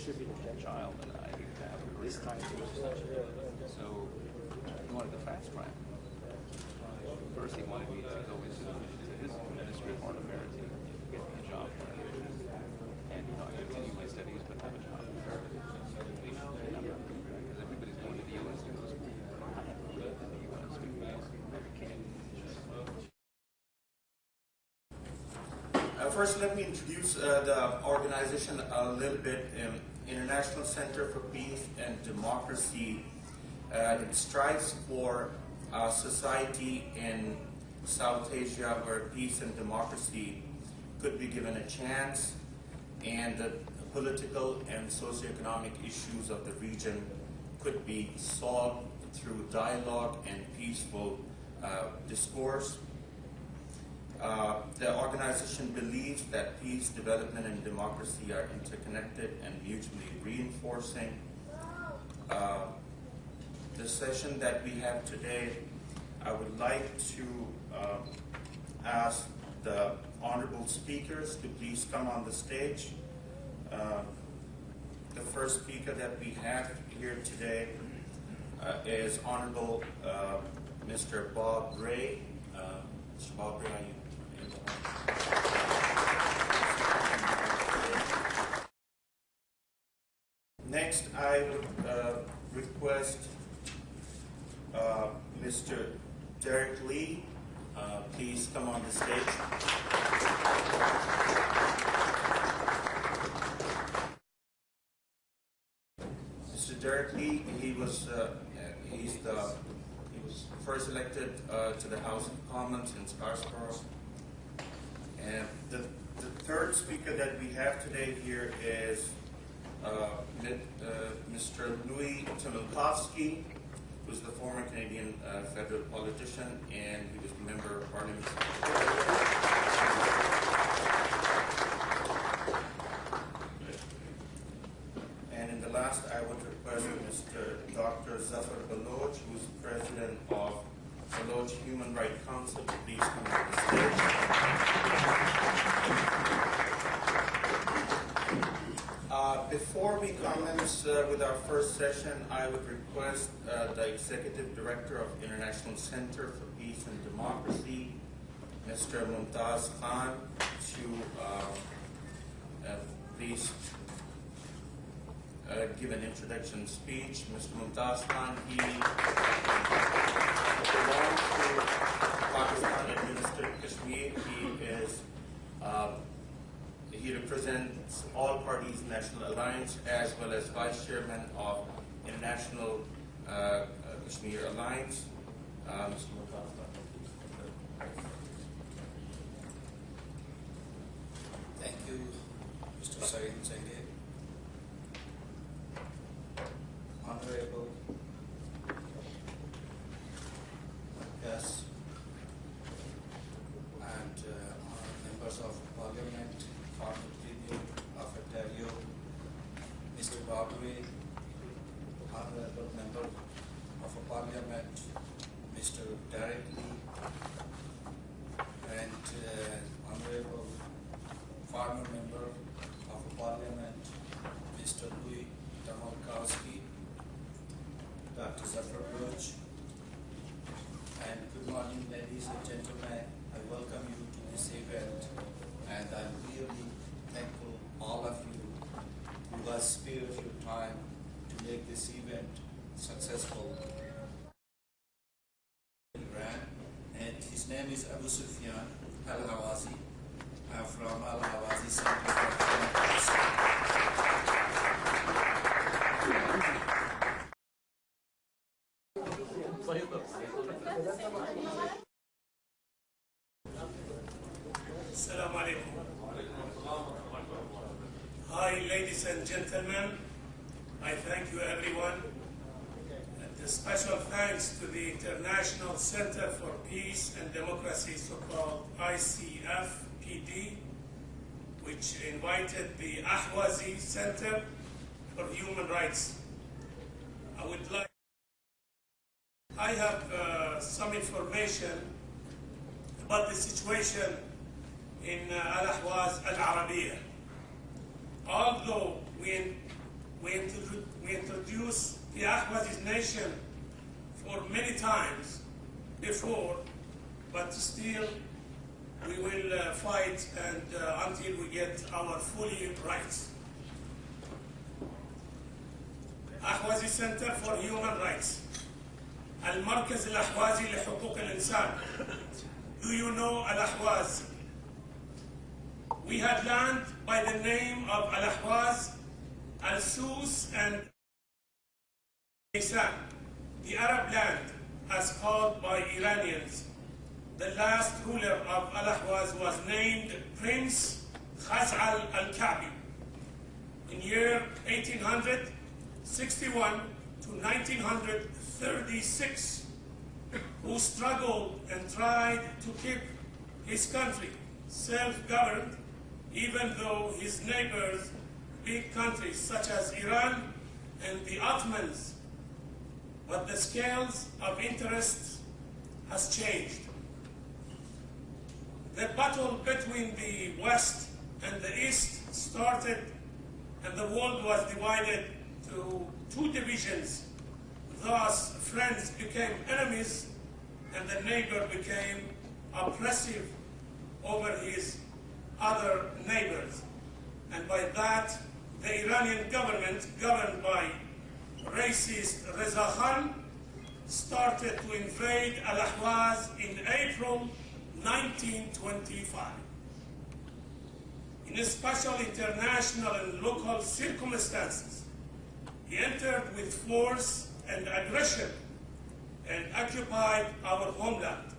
child and I have this kind of so he wanted to transplant. First he wanted me to go into his Ministry of Foreign Affairs and get a job there. And I continue my studies but have a job there. Because everybody's going to the U.S. to go to school. I haven't lived in the U.S. because I can't. First, let me introduce the organization a little bit. International Center for Peace and Democracy. It strives for a society in South Asia where peace and democracy could be given a chance, and the political and socioeconomic issues of the region could be solved through dialogue and peaceful discourse. The organization believes that peace, development, and democracy are interconnected and mutually reinforcing. The session that we have today, I would like to ask the honorable speakers to please come on the stage. The first speaker that we have here today is Honorable Mr. Bob Ray. Mr. Bob Ray, are you? Next, I would request Mr. Derek Lee, please come on the stage. Mr. Derek Lee, he was first elected to the House of Commons in Scarborough. And the third speaker that we have today here is Mr. Louis Timilkovsky, who is the former Canadian federal politician, and he was a member of Parliament. And in the last, I would request Mr. Dr. Zafar Baloch, who is president of Baloch Human Rights Council, to please come to the stage. Before we commence with our first session, I would request the Executive Director of International Center for Peace and Democracy, Mr. Mumtaz Khan, to please give an introduction speech. Mr. Mumtaz Khan, he belongs to Pakistan-administered Kashmir. He represents All Parties National Alliance as well as Vice Chairman of International Kashmir Alliance. Mr. Mumtaz Khan. Thank you, Mr. Safin Senghe. Honorable guests and members of Parliament, former Premier of Ontario, Mr. Barbary, Honorable Member of Parliament, Mr. Derek Lee, and Honorable former Member of Parliament, Mr. Louis Timilkovsky, Dr. Zafar Baloch, and good morning, ladies and gentlemen. I welcome you to this event, and I'm really thankful all of you who have spared your time to make this event successful. And his name is Abu Sufyan al-Hawazi. I'm from al-Hawazi Center for Assalamu alaikum. Hi, ladies and gentlemen. I thank you, everyone. And a special thanks to the International Center for Peace and Democracy, so-called ICF-PD, which invited the Ahwazi Center for Human Rights. I have some information about the situation in Al-Ahwaz Al-Arabiya. Although we We introduced the Ahwazi nation for many times before, but still we will fight and until we get our fully rights. احوازي Center for Human Rights. المركز الاحوازي لحقوق الانسان. Do you know الاحواز? We had land by the name of Al-Ahwaz, Al-Sus, and Nisan, the Arab land as called by Iranians. The last ruler of Al-Ahwaz was named Prince Khaz'al al-Ka'bi in year 1861 to 1936, who struggled and tried to keep his country self-governed, even though his neighbors, big countries such as Iran and the Ottomans, but the scales of interest has changed. The battle between the West and the East started, and the world was divided to two divisions. Thus, friends became enemies, and the neighbor became oppressive over his other neighbors. And by that, the Iranian government, governed by racist Reza Khan, started to invade Al-Ahwaz in April 1925. In special international and local circumstances, he entered with force and aggression and occupied our homeland,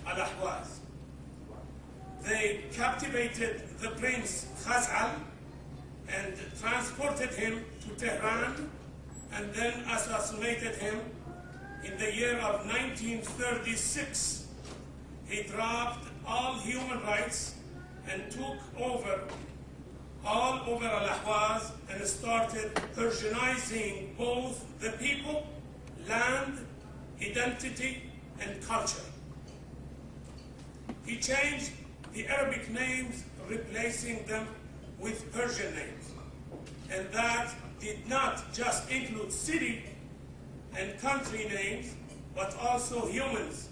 Al-Ahwaz. They captivated the Prince Khaz'al and transported him to Tehran and then assassinated him in the year of 1936. He dropped all human rights and took over all over Al-Ahwaz and started Persianizing both the people, land, identity, and culture. He changed the Arabic names, replacing them with Persian names. And that did not just include city and country names, but also humans,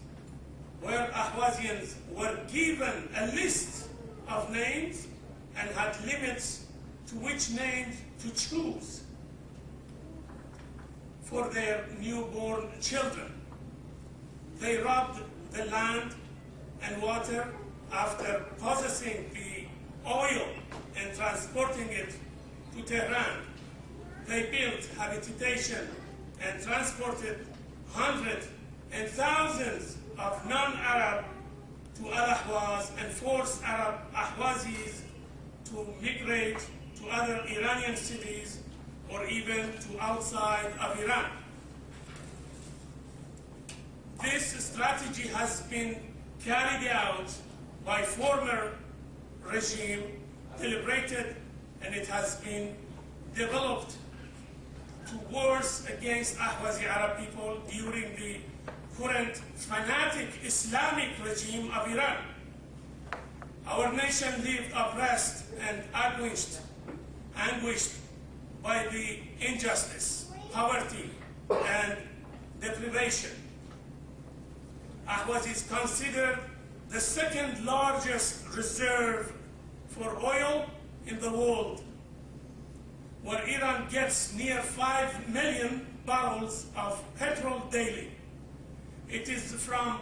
where Ahwazians were given a list of names and had limits to which names to choose for their newborn children. They robbed the land and water after possessing the oil and transporting it to Tehran. They built habitation and transported hundreds and thousands of non-Arab to Al-Ahwaz and forced Arab Ahwazis to migrate to other Iranian cities or even to outside of Iran. This strategy has been carried out by former regime, deliberated, and it has been developed to wars against Ahwazi Arab people during the current fanatic Islamic regime of Iran. Our nation lived oppressed and anguished by the injustice, poverty, and deprivation. Ahwaz is considered the second largest reserve for oil in the world, where Iran gets near 5 million barrels of petrol daily. It is from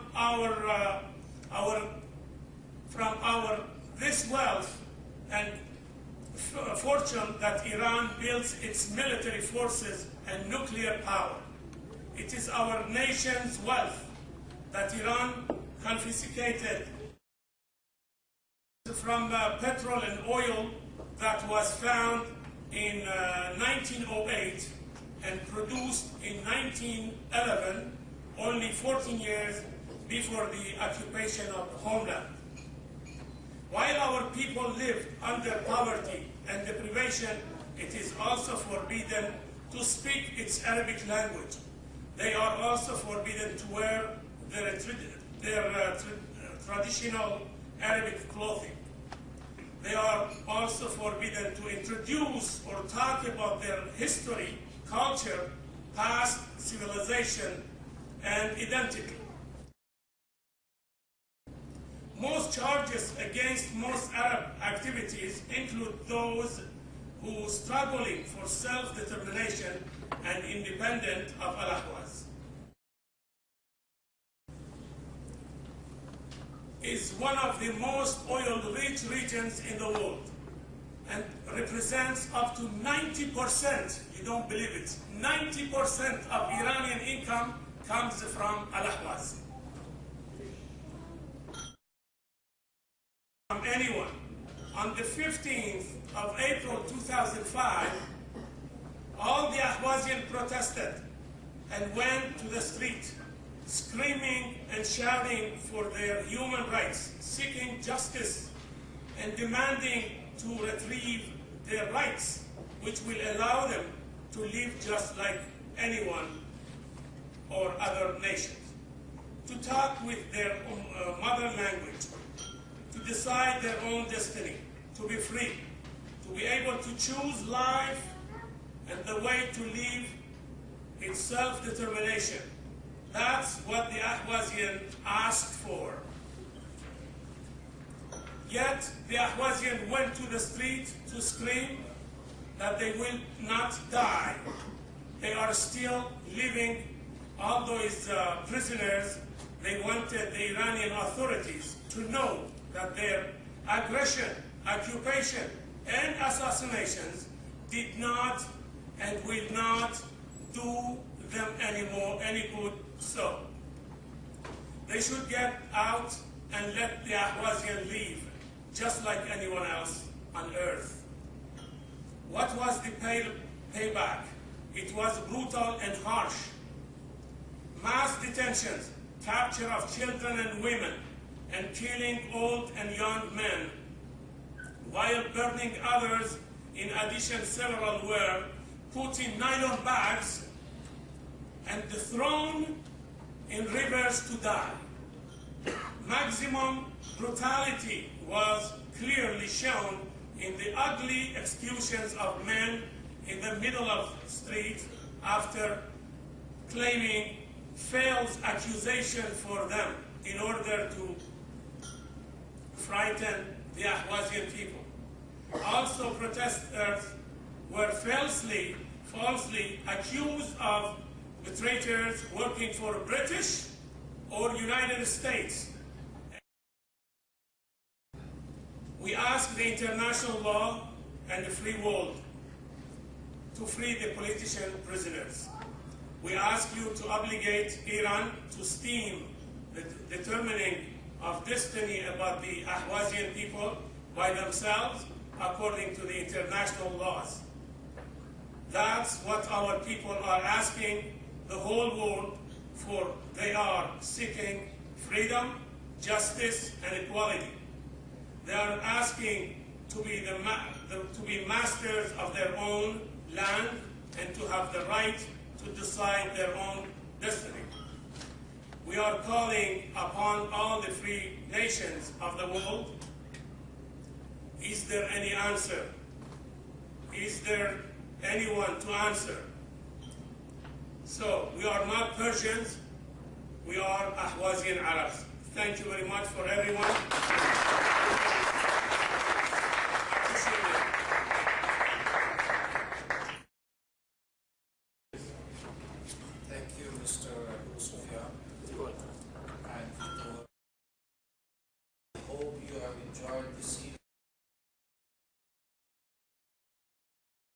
this wealth and fortune that Iran builds its military forces and nuclear power. It is our nation's wealth that Iran confiscated from petrol and oil that was found in 1908 and produced in 1911, only 14 years before the occupation of the homeland. While our people lived under poverty and deprivation, it is also forbidden to speak its Arabic language. They are also forbidden to wear their traditional Arabic clothing. They are also forbidden to introduce or talk about their history, culture, past civilization, and identity. Most charges against most Arab activities include those who are struggling for self-determination and independence of al-Ahwaz. Is one of the most oil-rich regions in the world and represents up to 90%, you don't believe it, 90% of Iranian income comes from al-Ahwaz. From anyone. On the 15th of April 2005, all the Ahwazians protested and went to the street, screaming and shouting for their human rights, seeking justice and demanding to retrieve their rights, which will allow them to live just like anyone or other nations, to talk with their mother language, to decide their own destiny, to be free, to be able to choose life and the way to live in self-determination. That's what the Ahwazian asked for. Yet the Ahwazian went to the street to scream that they will not die. They are still living, although as prisoners, they wanted the Iranian authorities to know that their aggression, occupation, and assassinations did not and will not do them any good. So they should get out and let the Ahwazian live, just like anyone else on earth. What was the payback? It was brutal and harsh. Mass detentions, capture of children and women, and killing old and young men, while burning others. In addition, several were put in nylon bags and thrown in rivers to die. Maximum brutality was clearly shown in the ugly executions of men in the middle of the street after claiming false accusation for them in order to frighten the Ahwazian people. Also, protesters were falsely accused of traitors working for British or United States. We ask the international law and the free world to free the politician prisoners. We ask you to obligate Iran to stem the determining of destiny about the Ahwazian people by themselves according to the international laws. That's what our people are asking the whole world for. They are seeking freedom, justice, and equality. They are asking to be masters of their own land and to have the right to decide their own destiny. We are calling upon all the free nations of the world. Is there any answer? Is there anyone to answer? So, we are not Persians, we are Ahwazian Arabs. Thank you very much for everyone. Thank you, Mr. Sufyan. And I hope you have enjoyed this